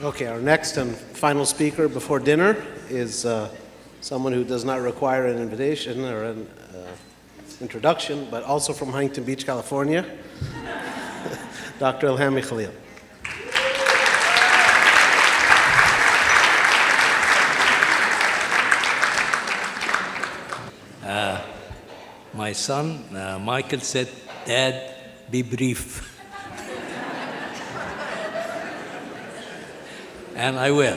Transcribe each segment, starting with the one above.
Okay, our next and final speaker before dinner is someone who does not require an invitation or an introduction, but also from Huntington Beach, California, Dr. Elhamy Khalil. My son, Michael, said, "Dad, be brief." And I will.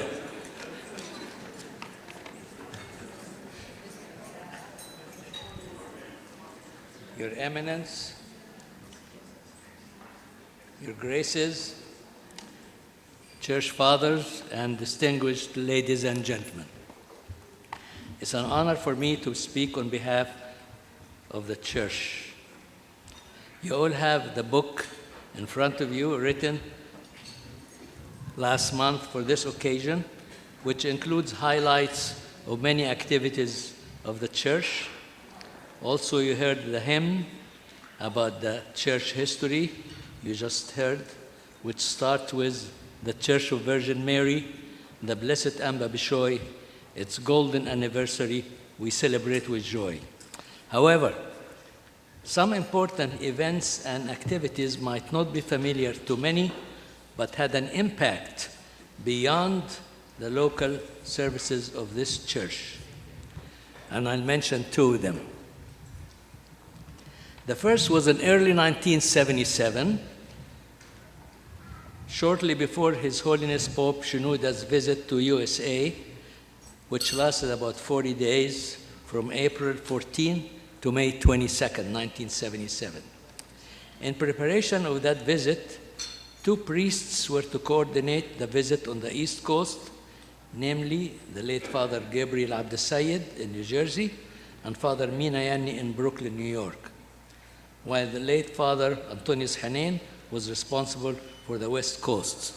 Your Eminence, Your Graces, Church Fathers, and distinguished ladies and gentlemen. It's an honor for me to speak on behalf of the Church. You all have the book in front of you written last month for this occasion, which includes highlights of many activities of the Church. Also, you heard the hymn about the Church history you just heard, which starts with the Church of Virgin Mary, the Blessed Amba Bishoy, its golden anniversary we celebrate with joy. However, some important events and activities might not be familiar to many, but had an impact beyond the local services of this church. And I'll mention two of them. The first was in early 1977, shortly before His Holiness Pope Shenouda's visit to USA, which lasted about 40 days from April 14 to May 22nd, 1977. In preparation of that visit, two priests were to coordinate the visit on the East Coast, namely the late Father Gabriel Abdesayed in New Jersey and Father Mina Yanni in Brooklyn, New York, while the late Father Antonius Hanin was responsible for the West Coast.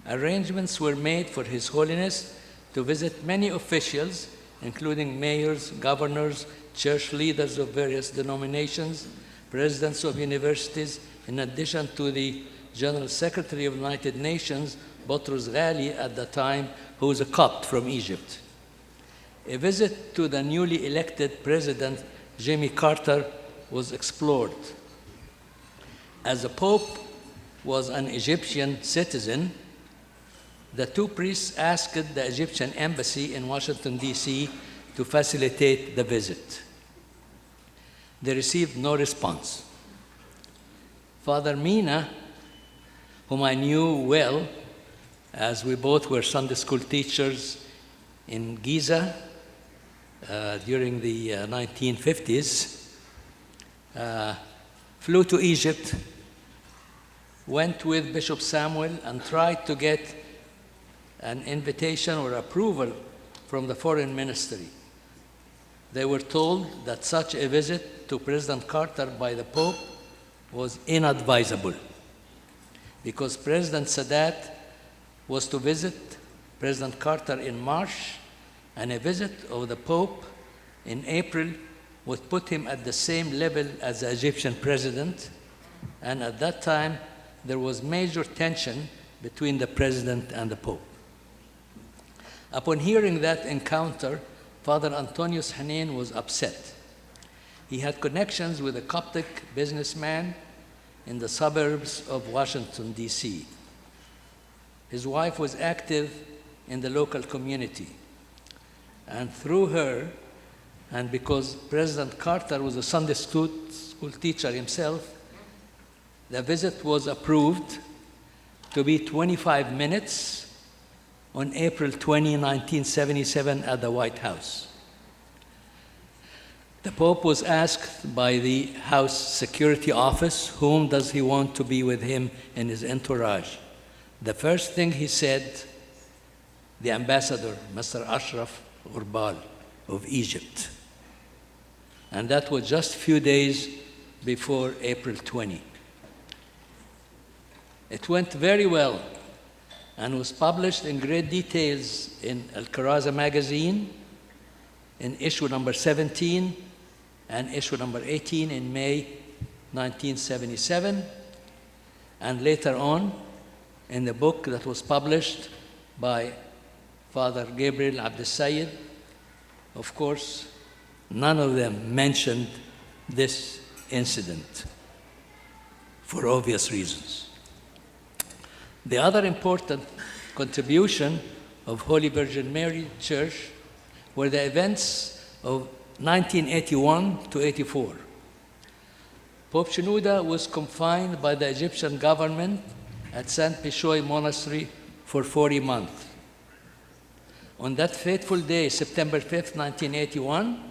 Arrangements were made for His Holiness to visit many officials, including mayors, governors, church leaders of various denominations, presidents of universities, in addition to the General Secretary of the United Nations, Boutros Ghali, at the time, who was a Copt from Egypt. A visit to the newly elected President, Jimmy Carter, was explored. As the Pope was an Egyptian citizen, the two priests asked the Egyptian embassy in Washington, D.C. to facilitate the visit. They received no response. Father Mina, whom I knew well, as we both were Sunday school teachers in Giza during the 1950s, flew to Egypt, went with Bishop Samuel and tried to get an invitation or approval from the foreign ministry. They were told that such a visit to President Carter by the Pope was inadvisable because President Sadat was to visit President Carter in March, and a visit of the Pope in April would put him at the same level as the Egyptian president, and at that time there was major tension between the president and the Pope. Upon hearing that encounter, Father Antonius Hanin was upset. He had connections with a Coptic businessman in the suburbs of Washington, D.C. His wife was active in the local community. And through her, and because President Carter was a Sunday school teacher himself, the visit was approved to be 25 minutes on April 20, 1977 at the White House. The Pope was asked by the House Security Office, whom does he want to be with him in his entourage? The first thing he said, the ambassador, Mr. Ashraf Urbal of Egypt. And that was just a few days before April 20. It went very well and was published in great details in Al Karaza magazine in issue number 17 and issue number 18 in May 1977, and later on in the book that was published by Father Gabriel Abdel-Sayed. Of course, none of them mentioned this incident for obvious reasons. The other important contribution of Holy Virgin Mary Church were the events of 1981 to 84. Pope Shenouda was confined by the Egyptian government at Saint Pishoy Monastery for 40 months. On that fateful day, September 5th, 1981,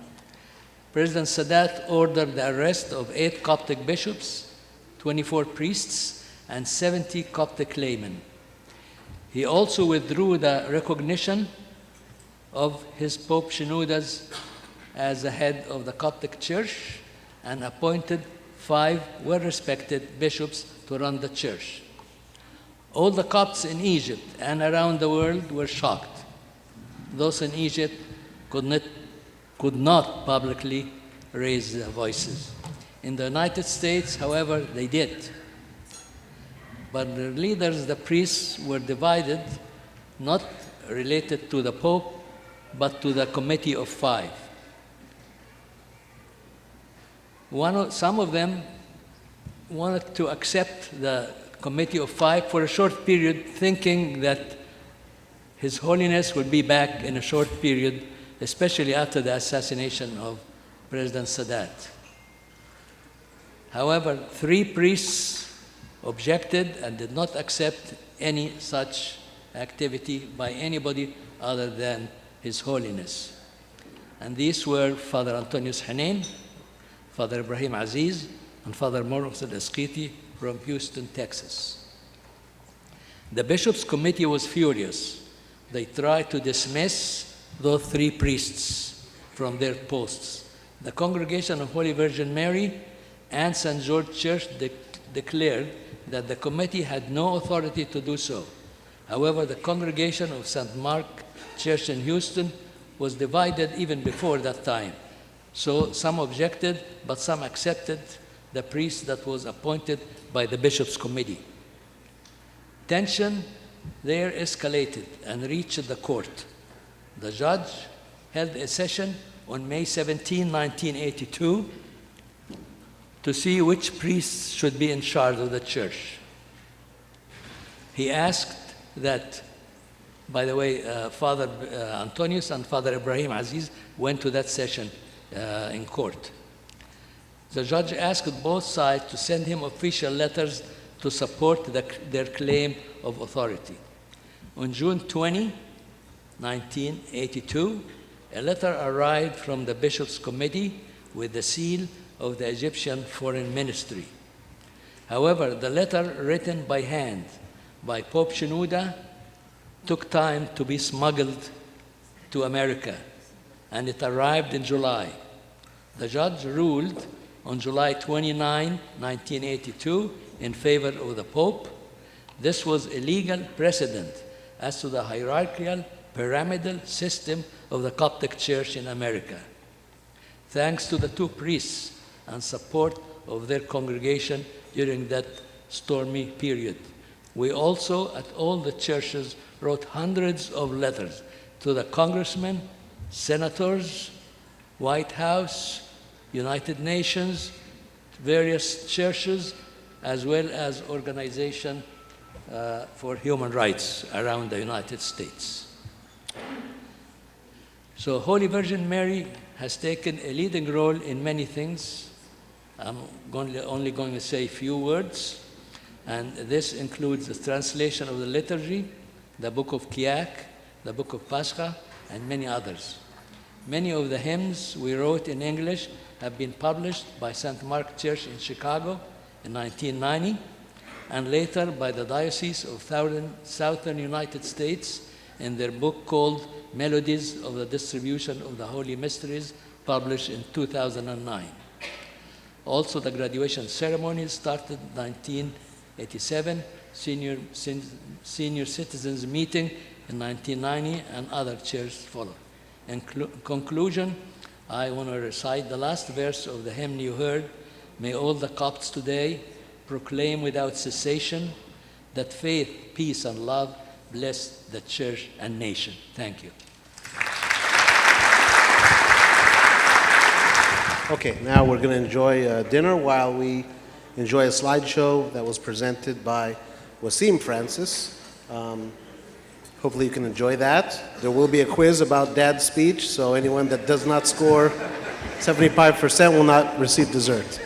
President Sadat ordered the arrest of 8 Coptic bishops, 24 priests, and 70 Coptic laymen. He also withdrew the recognition of his Pope Shenoudas as the head of the Coptic Church and appointed 5 well-respected bishops to run the church. All the Copts in Egypt and around the world were shocked. Those in Egypt could not publicly raise their voices. In the United States, however, they did. But the leaders, the priests, were divided, not related to the Pope, but to the Committee of 5. Some of them wanted to accept the Committee of 5 for a short period, thinking that His Holiness would be back in a short period, especially after the assassination of President Sadat. However, 3 priests objected and did not accept any such activity by anybody other than His Holiness. And these were Father Antonius Hanin, Father Ibrahim Aziz, and Father Morrison Esquiti from Houston, Texas. The Bishops' Committee was furious. They tried to dismiss those 3 priests from their posts. The Congregation of Holy Virgin Mary and St. George Church declared that the committee had no authority to do so. However, the Congregation of St. Mark Church in Houston was divided even before that time. So some objected, but some accepted the priest that was appointed by the Bishops' Committee. Tension there escalated and reached the court. The judge held a session on May 17, 1982, to see which priests should be in charge of the church. He asked that, by the way, Father Antonius and Father Ibrahim Aziz went to that session in court. The judge asked both sides to send him official letters to support their claim of authority. On June 20, 1982, a letter arrived from the Bishops' Committee with the seal of the Egyptian Foreign Ministry. However, the letter written by hand by Pope Shenouda took time to be smuggled to America, and it arrived in July. The judge ruled on July 29, 1982, in favor of the Pope. This was a legal precedent as to the hierarchical, pyramidal system of the Coptic Church in America. Thanks to the 2 priests and support of their congregation during that stormy period, we also, at all the churches, wrote hundreds of letters to the congressmen, senators, White House, United Nations, various churches, as well as organizations for human rights around the United States. So Holy Virgin Mary has taken a leading role in many things. I'm only going to say a few words, and this includes the translation of the liturgy, the Book of Kiak, the Book of Pascha, and many others. Many of the hymns we wrote in English have been published by St. Mark Church in Chicago in 1990, and later by the Diocese of Southern United States in their book called Melodies of the Distribution of the Holy Mysteries, published in 2009. Also, the graduation ceremony started in 1987, senior citizens meeting in 1990, and other churches followed. In conclusion, I want to recite the last verse of the hymn you heard. May all the Copts today proclaim without cessation that faith, peace, and love bless the church and nation. Thank you. Okay, now we're going to enjoy dinner while we enjoy a slideshow that was presented by Wasim Francis. Hopefully you can enjoy that. There will be a quiz about Dad's speech, so anyone that does not score 75% will not receive dessert.